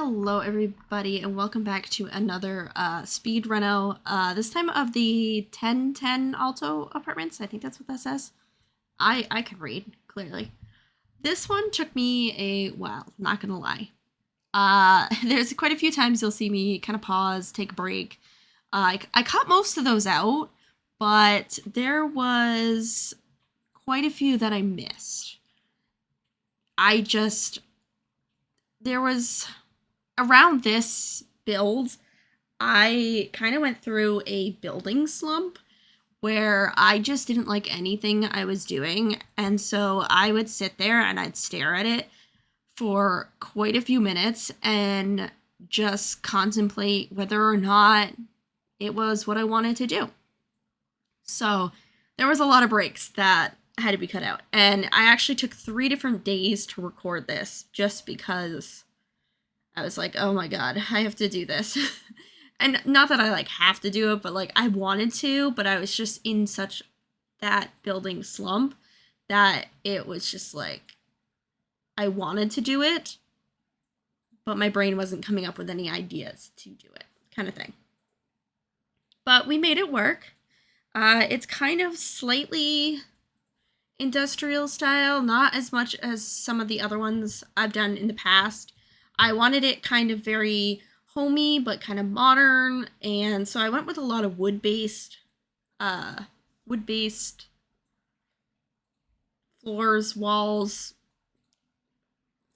Hello, everybody, and welcome back to another speed reno. This time of the 1010 Alto apartments. I think that's what that says. I can read clearly. This one took me a while. Not gonna lie. There's quite a few times you'll see me kind of pause, take a break. I cut most of those out, but there was quite a few that I missed. I just there was around this build, I kind of went through a building slump where I just didn't like anything I was doing. And so I would sit there and I'd stare at it for quite a few minutes and just contemplate whether or not it was what I wanted to do. So there was a lot of breaks that had to be cut out. And I actually took 3 different days to record this just because I was like, oh my god, I have to do this. And not that I have to do it, but I wanted to, but I was just in such that building slump that it was just I wanted to do it, but my brain wasn't coming up with any ideas to do it, kind of thing. But we made it work. It's kind of slightly industrial style, not as much as some of the other ones I've done in the past. I wanted it kind of very homey, but kind of modern, and so I went with a lot of wood-based floors, walls,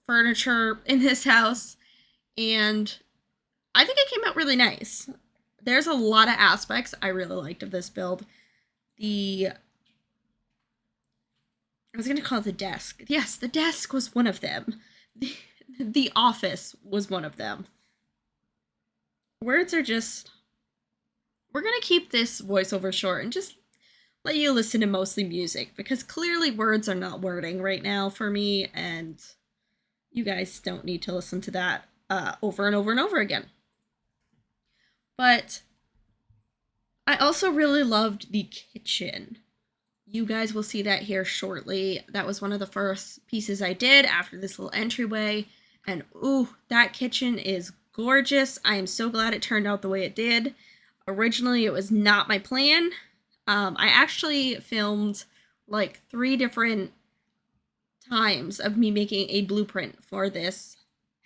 furniture in this house, and I think it came out really nice. There's a lot of aspects I really liked of this build. I was going to call it the desk. Yes, the desk was one of them. The office was one of them. Words are just... We're going to keep this voiceover short and just let you listen to mostly music, because clearly words are not wording right now for me, and you guys don't need to listen to that over and over and over again. But I also really loved the kitchen. You guys will see that here shortly. That was one of the first pieces I did after this little entryway. And ooh, that kitchen is gorgeous. I am so glad it turned out the way it did. Originally, it was not my plan. I actually filmed 3 different times of me making a blueprint for this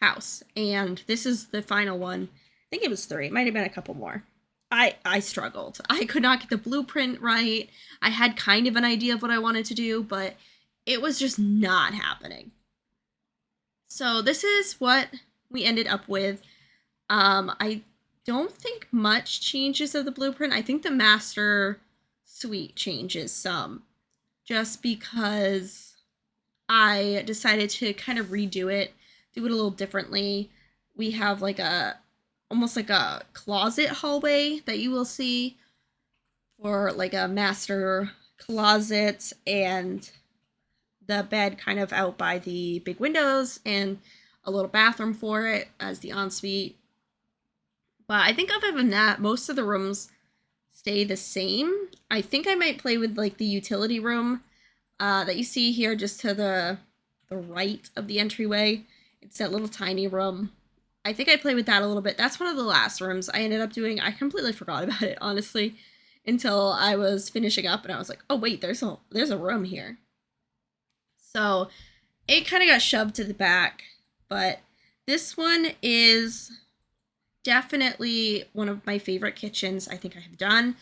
house. And this is the final one. I think it was 3. It might have been a couple more. I struggled. I could not get the blueprint right. I had kind of an idea of what I wanted to do, but it was just not happening. So this is what we ended up with. I don't think much changes of the blueprint. I think the master suite changes some, just because I decided to kind of redo it, do it a little differently. We have almost like a closet hallway that you will see for a master closet, and the bed kind of out by the big windows, and a little bathroom for it as the ensuite. But I think other than that, most of the rooms stay the same. I think I might play with the utility room that you see here just to the right of the entryway. It's that little tiny room. I think I play with that a little bit. That's one of the last rooms I ended up doing. I completely forgot about it, honestly, until I was finishing up, and I was like, oh wait, there's a room here. So it kind of got shoved to the back, but this one is definitely one of my favorite kitchens I think I have done.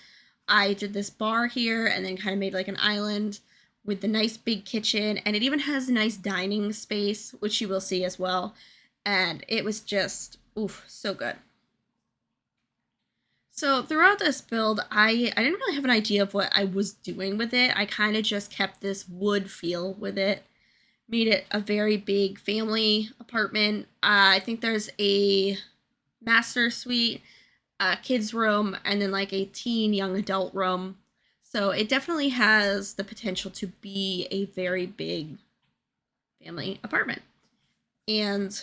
I did this bar here and then kind of made an island with the nice big kitchen, and it even has a nice dining space, which you will see as well. And it was just, oof, so good. So throughout this build, I didn't really have an idea of what I was doing with it. I kind of just kept this wood feel with it. Made it a very big family apartment. I think there's a master suite, a kids room, and then a teen young adult room. So it definitely has the potential to be a very big family apartment. And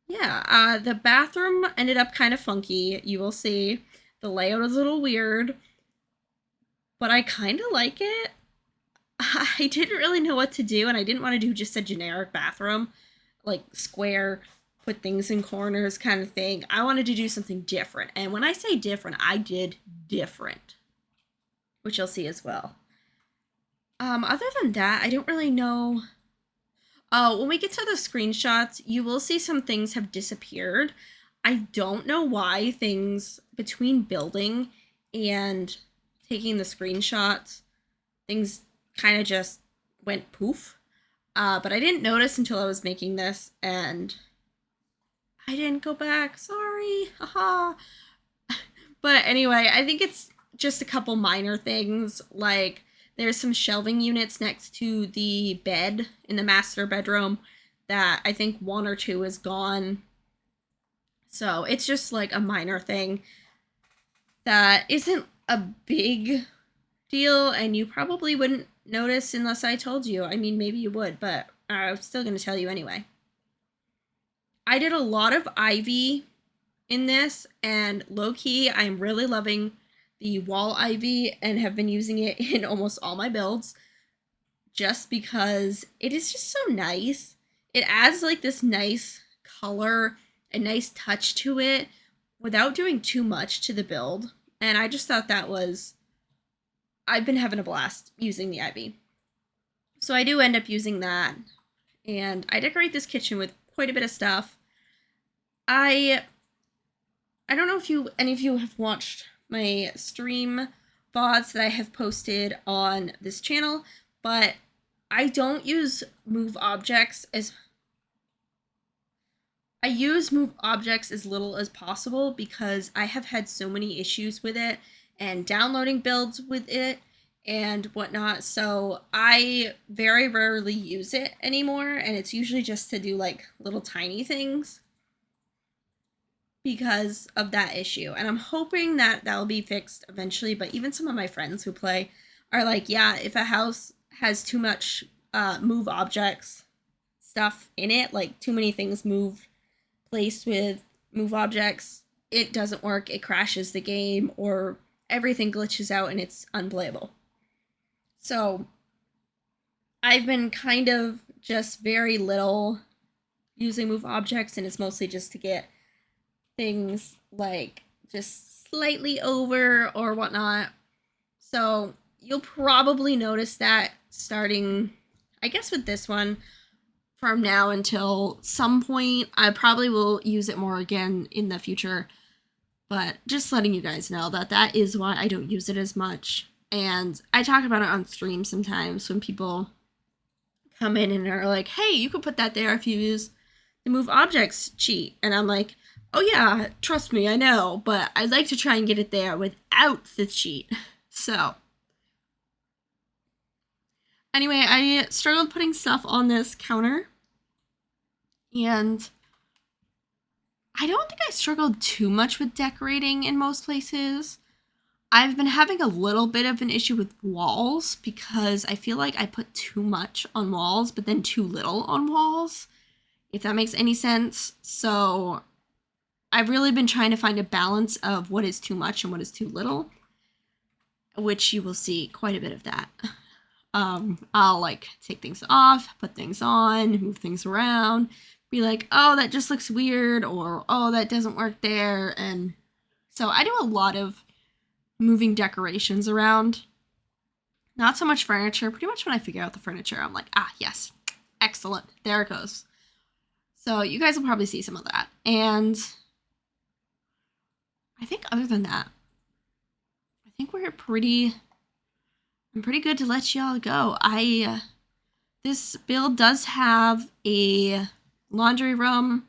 yeah, the bathroom ended up kind of funky. You will see the layout is a little weird, but I kind of like it. I didn't really know what to do, and I didn't want to do just a generic bathroom. like square, put things in corners kind of thing. I wanted to do something different. And when I say different, I did different, which you'll see as well. Other than that, I don't really know. Oh, when we get to the screenshots, you will see some things have disappeared. I don't know why things between building and taking the screenshots, things kind of just went poof. But I didn't notice until I was making this, and I didn't go back. Sorry. Haha. But anyway, I think it's just a couple minor things. Like, there's some shelving units next to the bed in the master bedroom that I think one or two is gone. So it's just like a minor thing that isn't a big deal, and you probably wouldn't notice unless I told you. I mean, maybe you would, but I'm still going to tell you anyway. I did a lot of ivy in this, and low-key, I'm really loving the wall ivy and have been using it in almost all my builds just because it is just so nice. It adds like this nice color, a nice touch to it without doing too much to the build. And I just thought that was, I've been having a blast using the ivy. So I do end up using that. And I decorate this kitchen with quite a bit of stuff. I don't know if any of you have watched my stream VODs that I have posted on this channel, but I don't use move objects as I use move objects as little as possible because I have had so many issues with it and downloading builds with it and whatnot. So I very rarely use it anymore, and it's usually just to do like little tiny things because of that issue. And I'm hoping that that'll be fixed eventually, but even some of my friends who play are like, yeah, if a house has too much move objects stuff in it, like too many things moved placed with move objects, it doesn't work, it crashes the game, or everything glitches out and it's unplayable. So I've been kind of just very little using move objects, and it's mostly just to get things like just slightly over or whatnot. So you'll probably notice that starting, I guess, with this one from now until some point. I probably will use it more again in the future, but just letting you guys know that that is why I don't use it as much. And I talk about it on stream sometimes when people come in and are like, hey, you could put that there if you use the move objects cheat. And I'm like, oh yeah, trust me, I know, but I'd like to try and get it there without the cheat. So anyway, I struggled putting stuff on this counter, and I don't think I struggled too much with decorating in most places. I've been having a little bit of an issue with walls because I feel like I put too much on walls, but then too little on walls, if that makes any sense. So I've really been trying to find a balance of what is too much and what is too little, which you will see quite a bit of that. I'll like take things off, put things on, move things around, be like, oh, that just looks weird, or oh, that doesn't work there. And so I do a lot of moving decorations around. Not so much furniture. Pretty much when I figure out the furniture, I'm like, ah, yes, excellent, there it goes. So you guys will probably see some of that. And I think other than that, I think I'm pretty good to let y'all go. This build does have a laundry room,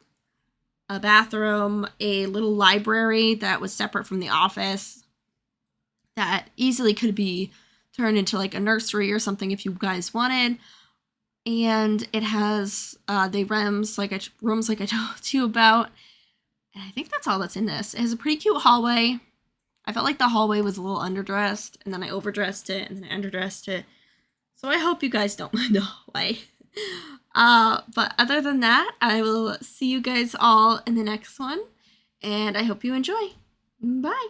a bathroom, a little library that was separate from the office that easily could be turned into like a nursery or something if you guys wanted. And it has the rooms like I told you about. And I think that's all that's in this. It has a pretty cute hallway. I felt like the hallway was a little underdressed, and then I overdressed it, and then I underdressed it. So I hope you guys don't mind the hallway. But other than that, I will see you guys all in the next one, and I hope you enjoy. Bye!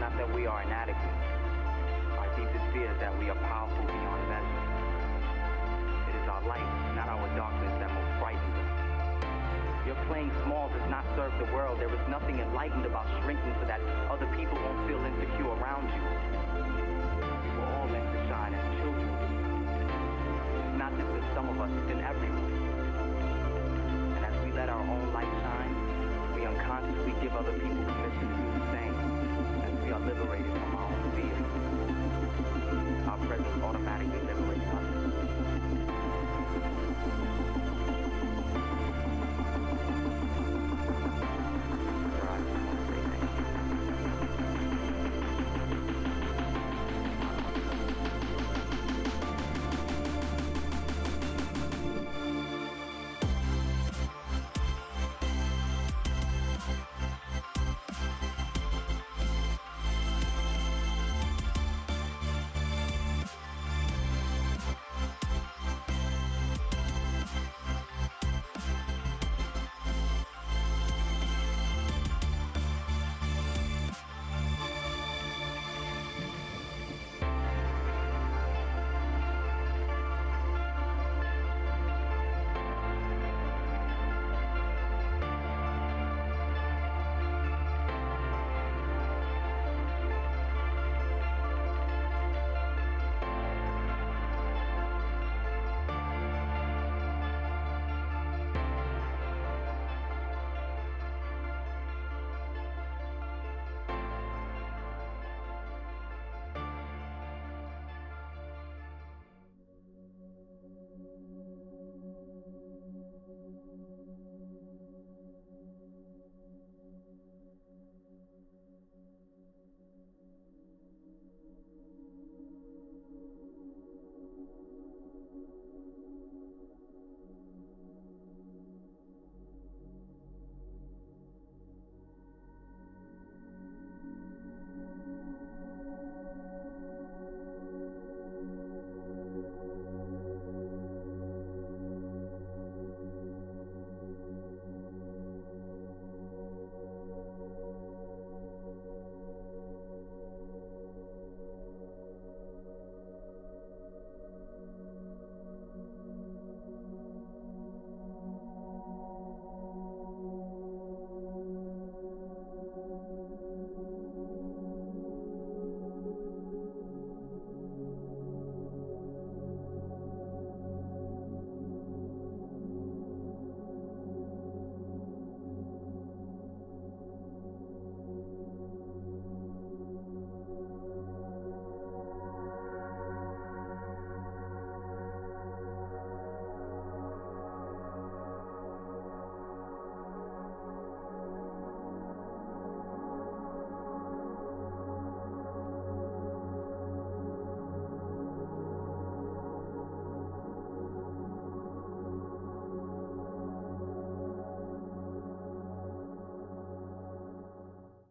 not that we are inadequate. Our deepest fear is that we are powerful beyond measure. It is our light, not our darkness, that most frightens us. Your playing small does not serve the world. There is nothing enlightened about shrinking so that other people won't feel insecure around you. We were all meant to shine as children. It's not just in some of us, it's in everyone. And as we let our own light shine, we unconsciously give other people